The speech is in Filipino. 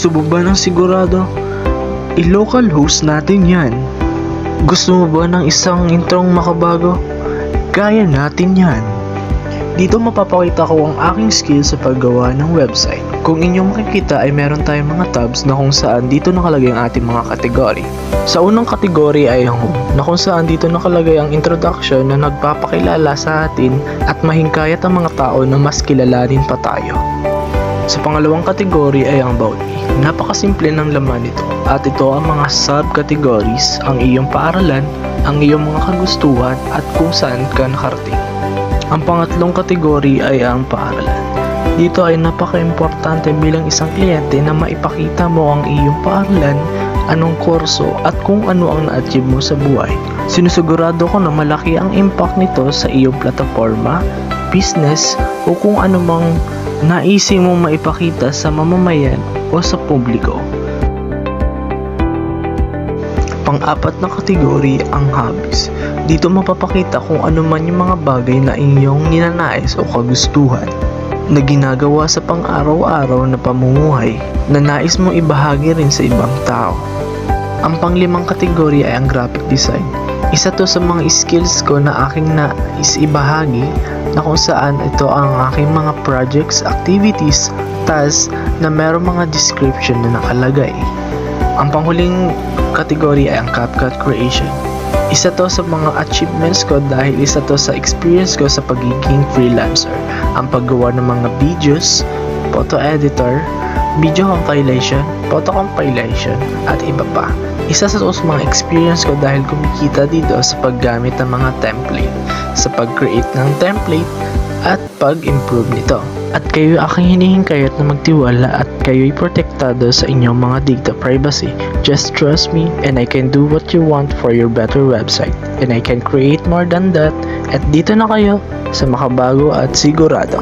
Gusto mo ba ng sigurado? I-local host natin yan. Gusto mo ba ng isang introng makabago? Kaya natin yan. Dito mapapakita ko ang aking skill sa paggawa ng website. Kung inyong makikita ay meron tayong mga tabs na kung saan dito nakalagay ang ating mga kategory. Sa unang kategory ay ang home, na kung saan dito nakalagay ang introduction na nagpapakilala sa atin at mahingkayat ang mga tao na mas kilalanin pa tayo. Sa pangalawang kategory ay ang about me. Napakasimple ng laman nito at ito ang mga subcategories, ang iyong paaralan, ang iyong mga kagustuhan at kung saan ka nakarating. Ang pangatlong kategory ay ang paaralan. Dito ay napaka-importante bilang isang kliyente na maipakita mo ang iyong paaralan, anong kurso at kung ano ang na-achieve mo sa buhay. Sinusigurado ko na malaki ang impact nito sa iyong plataforma, business o kung ano mang naisip mo maipakita sa mamamayan o sa publiko. Pang-apat na kategory ang hobbies. Dito mapapakita kung ano man yung mga bagay na inyong ninanais o kagustuhan na ginagawa sa pang-araw-araw na pamumuhay na nais mong ibahagi rin sa ibang tao. Ang panglimang kategory ay ang graphic design. Isa to sa mga skills ko na aking nais ibahagi na kung saan ito ang aking mga projects, activities, tasks na merong mga description na nakalagay. Ang panghuling kategory ay ang CapCut creation. Isa to sa mga achievements ko dahil isa to sa experience ko sa pagiging freelancer. Ang paggawa ng mga videos, photo editor, video compilation, photo compilation, at iba pa. Isa sa mga experience ko dahil kumikita dito sa paggamit ng mga template, sa pag-create ng template, at pag-improve nito. At kayo aking hinihingkayat na magtiwala at kayo'y protektado sa inyong mga data privacy. Just trust me and I can do what you want for your better website. And I can create more than that. At dito na kayo sa makabago at sigurado.